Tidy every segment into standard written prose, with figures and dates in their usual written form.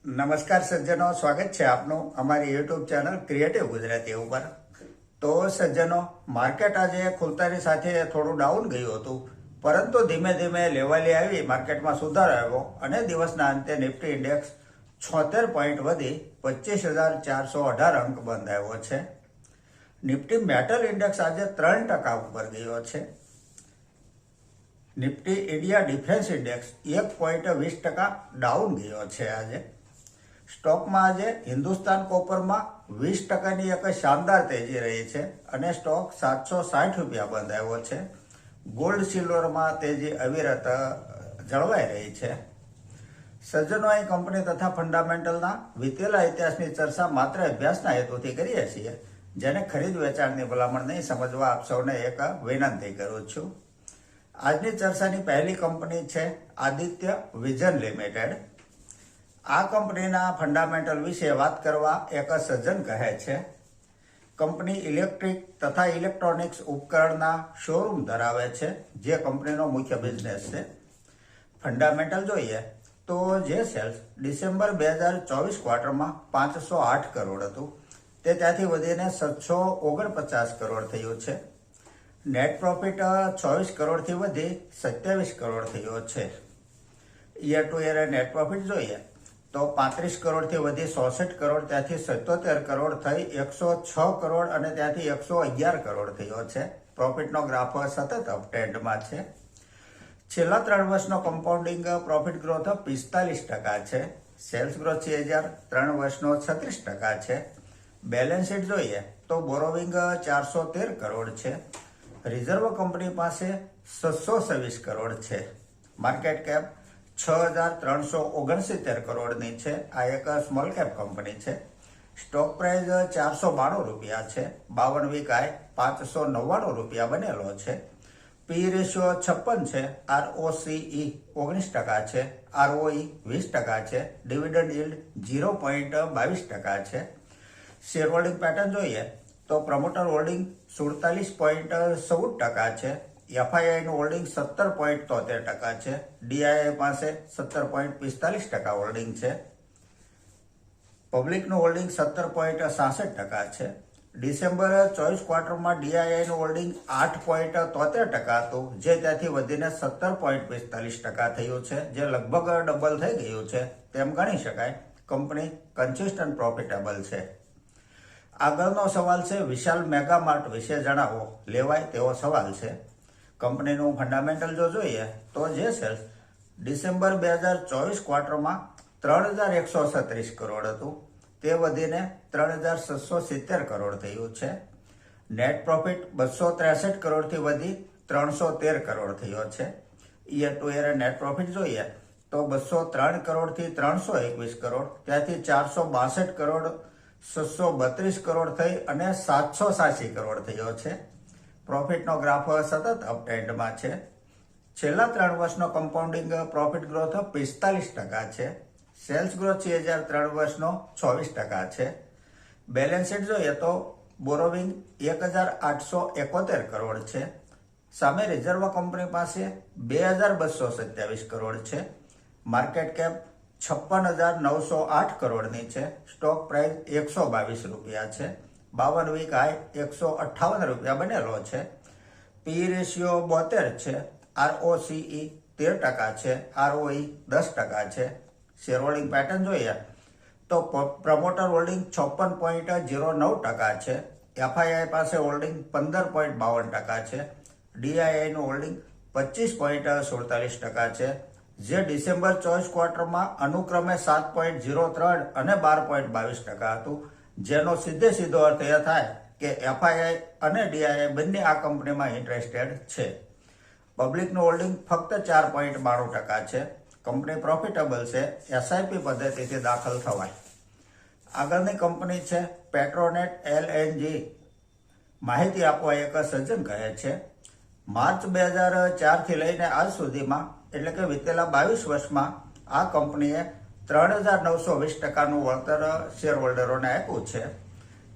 નમસ્કાર સજ્જનો, સ્વાગત છે આપનું અમારી યુટ્યુબ ચેનલ ક્રિએટિવ ગુજરાતી ઉપર। તો સજ્જનો, માર્કેટ આજે ખુલતાની સાથે થોડું ડાઉન ગયું હતું, પરંતુ ધીમે ધીમે લેવલે આવી માર્કેટમાં સુધારો આવ્યો અને દિવસના અંતે નિફ્ટી ઇન્ડેક્સ 76 પોઈન્ટ વધી 25,418 અંક બંધ આવ્યો છે। નિફ્ટી મેટલ ઇન્ડેક્સ આજે 3% ઉપર ગયો છે। Nifty India defence index 1.20% down ગયો છે। આજે સ્ટોકમાં આજે હિન્દુસ્તાન કોપરમાં 20%ની એક શાનદાર તેજી રહી છે અને સ્ટોક 760 રૂપિયા બંધ આવ્યો છે। ગોલ્ડ સિલ્વરમાં તેજી અવિરત જળવાઈ રહી છે। સજ્જનો, અહીં કંપની તથા ફંડામેન્ટલના વીતેલા ઇતિહાસની ચર્ચા માત્ર અભ્યાસના હેતુથી કરીએ છીએ, જેને ખરીદ વેચાણની ભલામણ નહીં સમજવા આપ સૌને એક વિનંતી કરું છું। આજની ચર્ચાની પહેલી કંપની છે આદિત્ય વિઝન લિમિટેડ। આ કંપનીના ફંડામેન્ટલ વિશે વાત કરવા એક સજ્જન કહે છે, કંપની ઇલેક્ટ્રિક તથા ઇલેક્ટ્રોનિક્સ ઉપકરણના શોરૂમ ધરાવે છે, જે કંપનીનો મુખ્ય બિઝનેસ છે। ફંડામેન્ટલ જોઈએ તો જે સેલ્સ ડિસેમ્બર 2024 ક્વાર્ટરમાં 508 કરોડ હતું, તે ત્યાંથી વધીને 749 કરોડ થયું છે। નેટ પ્રોફિટ 24 કરોડથી વધી 27 કરોડ થયો છે। Year to year net profit જોઈએ તો 35 કરોડથી વધી 66 કરોડ, ત્યાંથી 77 કરોડ થઈ 106 કરોડ અને ત્યાંથી 111 કરોડ થયો છે। પ્રોફિટનો ગ્રાફ સતત અપટ્રેન્ડમાં છે। છેલ્લા 3 વર્ષનો કમ્પાઉન્ડિંગ પ્રોફિટ ગ્રોથ 45% છે। સેલ્સ ગ્રોથ CAGR 3 વર્ષનો 36% છે। બેલેન્સ શીટ જોઈએ તો બોરોવિંગ 413 કરોડ છે। રિઝર્વ કંપની પાસે 626 કરોડ છે। માર્કેટ કેપ 6,369 કરોડની છે। આ એક સ્મોલ કેપ કંપની છે। સ્ટોક પ્રાઇસ 492 રૂપિયા છે। 52 વીક હાઈ 599 રૂપિયા બનેલો છે। પી રેશિયો 56 છે। ROCE 19% છે। ROE 20% છે। ડિવિડન્ડ yield 0.22% છે। શેર હોલ્ડિંગ પેટર્ન જોઈએ તો પ્રમોટર હોલ્ડિંગ 47.14% છે। FIIનું હોલ્ડિંગ 17.73% છે। DII પાસે 17.45% હોલ્ડિંગ છે। પબ્લિકનું હોલ્ડિંગ 17.66% છે। ડિસેમ્બર 24 ક્વાર્ટરમાં DIIનું હોલ્ડિંગ 8.73% હતું, જે ત્યાંથી વધીને 17.45% થયું છે, જે લગભગ ડબલ થઈ ગયું છે તેમ ગણી શકાય। કંપની કન્સિસ્ટન્ટ પ્રોફિટેબલ છે। આગળનો સવાલ છે વિશાલ મેગા માર્ટ વિશે જણાવો, લેવાય તેવો સવાલ છે। કંપનીનું ફંડામેન્ટલ જો જોઈએ તો જે સેલ્સ ડિસેમ્બર 2024 ક્વાર્ટરમાં 3,136 કરોડ હતું, તે વધીને 3,670 કરોડ થયું છે। નેટ પ્રોફિટ 263 કરોડથી વધી 313 કરોડ થયો છે। Year to year net profit જોઈએ તો 203 કરોડથી 321 કરોડ, ત્યાંથી 462 કરોડ 632 કરોડ થઈ અને 786 કરોડ થયો છે। પ્રોફિટનો ગ્રાફ સતત અપટ્રેન્ડમાં છે। છેલ્લા 3 વર્ષનો કમ્પાઉન્ડિંગ પ્રોફિટ ગ્રોથ 45% છે। સેલ્સ ગ્રોથ CAGR 3 વર્ષનો 26% છે। બેલેન્સ શીટ જોઈએ તો બોરોવિંગ 1,871 કરોડ છે। સામે રિઝર્વ કંપની પાસે 2,227 કરોડ છે। માર્કેટ કેપ 56,908 કરોડની છે। સ્ટોક પ્રાઇસ 122 રૂપિયા છે। 52 વીક હાઈ 158 રૂપિયા બનેલો છે। પી રેશિયો 72 છે। ROCE 13% છે। ROE 10% છે। શેર હોલ્ડિંગ પેટર્ન જોઈએ તો પ્રમોટર હોલ્ડિંગ 56.09% છે। FII પાસે હોલ્ડિંગ 15.52% છે। DIIનું હોલ્ડિંગ 25.47% છે, જે ડિસેમ્બર 24 ક્વાર્ટરમાં અનુક્રમે 7.03 અને 12.22% હતું, જેનો સીધો અર્થ એ થાય કે FII અને DII બંને આ કંપનીમાં ઇન્ટરેસ્ટેડ છે। પબ્લિકનું હોલ્ડિંગ ફક્ત 4.92% છે। કંપની પ્રોફિટેબલ છે। SIP પદ્ધતિથી દાખલ થવાય। આગળની કંપની છે પેટ્રોનેટ LNG। માહિતી આપવા એક સજ્જન કહે છે, માર્ચ 2004થી લઈને આજ સુધીમાં, એટલે કે વિતેલા 22 વર્ષમાં આ કંપનીએ 3,920%નું વળતર શેર હોલ્ડરોને આપ્યું છે।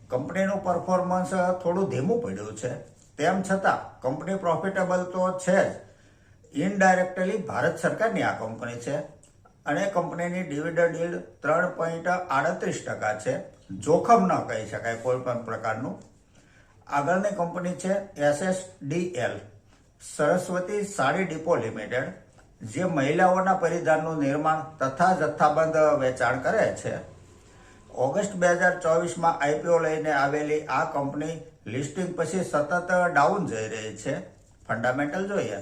કંપનીનું પરફોર્મન્સ થોડું ધીમું પડ્યું છે, તેમ છતાં કંપની પ્રોફિટેબલ તો છે જ। ઇનડાયરેક્ટલી ભારત સરકારની આ કંપની છે અને કંપનીની ડિવિડન્ડ yield 3.38% છે. જોખમ ન કહી શકાય કોઈ પણ પ્રકારનું. આગળની કંપની છે SSDL, Saraswati sari depot limited, જે મહિલાઓના પરિધાનનું નિર્માણ તથા જથ્થાબંધ વેચાણ કરે છે. ઓગસ્ટ 2024માં IPO લઈને આવેલી આ કંપની લિસ્ટિંગ પછી સતત ડાઉન જઈ રહી છે. ફંડામેન્ટલ જોઈએ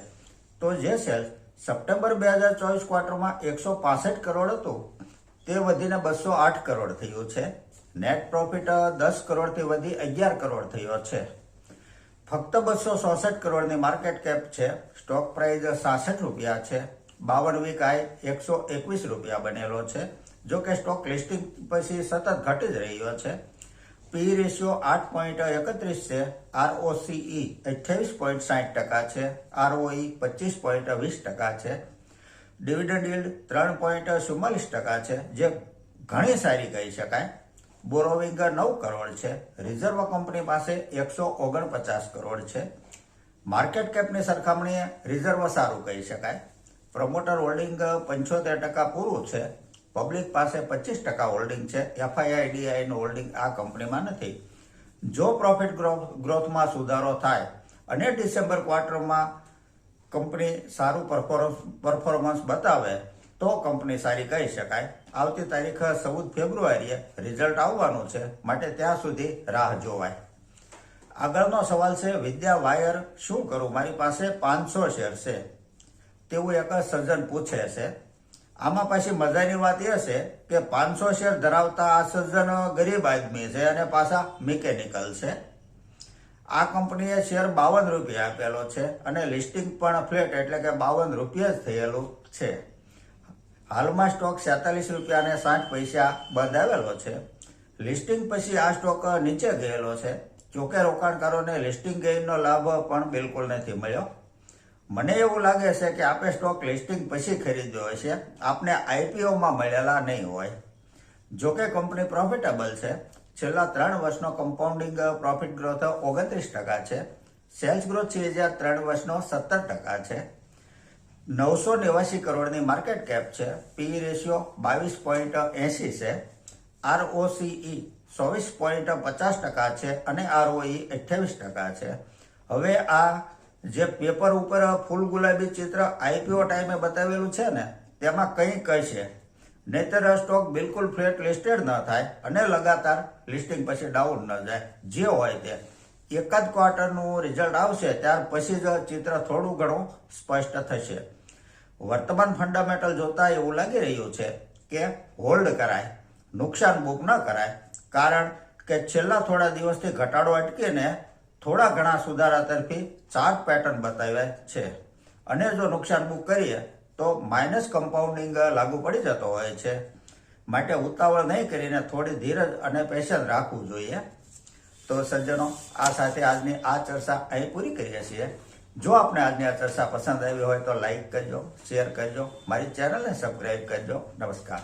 તો જે સેલ્સ સપ્ટેમ્બર 2024 ક્વાર્ટરમાં 165 કરોડ હતું તે વધીને 208 કરોડ થયું છે. નેટ પ્રોફિટ 10 કરોડથી વધી 11 કરોડ થયો છે. ફક્ત 266 કરોડની માર્કેટ કેપ છે. સ્ટોક પ્રાઇસ 66 રૂપિયા છે. 52 વીક હાઈ 121 રૂપિયા બનેલો છે. જો કે સ્ટોક લિસ્ટિંગ પછી સતત ઘટી જ રહ્યો છે. પી રેશિયો 8.31 છે. ROCE 28.60% છે. ROE 25.20% છે. ડિવિડન્ડ yield 3.44% છે, જે ઘણી સારી કહી શકાય. બોરોવિંગ 9 કરોડ છે. રિઝર્વ કંપની પાસે 149 કરોડ છે. માર્કેટ કેપની સરખામણીએ રિઝર્વ સારું કહી શકાય. પ્રમોટર હોલ્ડિંગ 75% પૂરું છે. પબ્લિક પાસે 25% હોલ્ડિંગ છે. FII નું હોલ્ડિંગ આ કંપનીમાં નથી. જો પ્રોફિટ ગ્રોથમાં સુધારો થાય અને ડિસેમ્બર ક્વાર્ટરમાં કંપની સારું પરફોર્મન્સ બતાવે તો કંપની સારી કહી શકાય. આવતી તારીખ 14 ફેબ્રુઆરીએ રિઝલ્ટ આવવાનું છે, માટે ત્યાં સુધી રાહ જોવાય. આગળનો સવાલ છે, વિદ્યા વાયર શું કરું, મારી પાસે 500 શેર છે તેવું એક સજ્જન પૂછે છે. આમાં પાછી મજાની વાત એ છે કે 500 શેર ધરાવતા આ સજ્જન ગરીબ આદમી છે અને પાછા મિકેનિકલ છે. આ કંપનીએ શેર 52 રૂપિયા આપેલો છે અને લિસ્ટિંગ પણ ફ્લેટ એટલે કે 52 રૂપિયા જ થયેલું છે. હાલમાં સ્ટોક 47 રૂપિયા અને 60 બંધ આવેલો છે. લિસ્ટિંગ પછી આ સ્ટોક નીચે ગયેલો છે. જોકે રોકાણકારોને લિસ્ટિંગ ગેઇનનો લાભ પણ બિલકુલ નથી મળ્યો. મને એવું લાગે છે કે આપણે સ્ટોક લિસ્ટિંગ પછી ખરીદ્યો હશે, આપને IPOમાં મળેલા નહીં હોય. જોકે કંપની પ્રોફિટેબલ છે. છેલ્લા 3 વર્ષનો કમ્પાઉન્ડિંગ પ્રોફિટ ગ્રોથ 29% છે. સેલ્સ ગ્રોથ 3 વર્ષનો 17% છે. 989 કરોડની માર્કેટ કેપ છે. પી રેશિયો 22.80 છે. ROCE 24.50% છે અને ROE 28% છે. હવે આ જે પેપર ઉપર ફૂલ ગુલાબી ચિત્ર IPO ટાઈમે બતાવેલું છે ને, તેમાં કંઈ કહેશે, નહીતર સ્ટોક બિલકુલ ફ્લેટ લિસ્ટેડ ન થાય અને લગાતાર લિસ્ટિંગ પછી ડાઉન ન જાય. જે હોય તે એકાદ ક્વાર્ટરનું રિઝલ્ટ આવશે ત્યાર પછી જ ચિત્ર થોડું ઘણું સ્પષ્ટ થશે. વર્તમાન ફંડામેન્ટલ જોતા એવું લાગી રહ્યું છે કે હોલ્ડ કરાય, નુકસાન બુક ન કરાય, કારણ કે છેલ્લા થોડા દિવસથી ઘટાડો અટકીને થોડા ઘણા સુધારા તરફી ચાર્ટ પેટર્ન બતાવ્યા છે અને જો નુકસાન બુક કરીએ તો માઇનસ કમ્પાઉન્ડિંગ લાગુ પડી જતો હોય છે. માટે ઉતાવળ નહીં કરીને થોડી ધીરજ અને પેશન્સ રાખવું જોઈએ. તો સજ્જનો, આ સાથે આજની આ ચર્ચા અહીં પૂરી કરીએ છીએ. જો આપને આજની આ ચર્ચા પસંદ આવી હોય તો લાઈક કરજો, શેર કરજો, મારી ચેનલને સબસ્ક્રાઈબ કરજો. નમસ્કાર.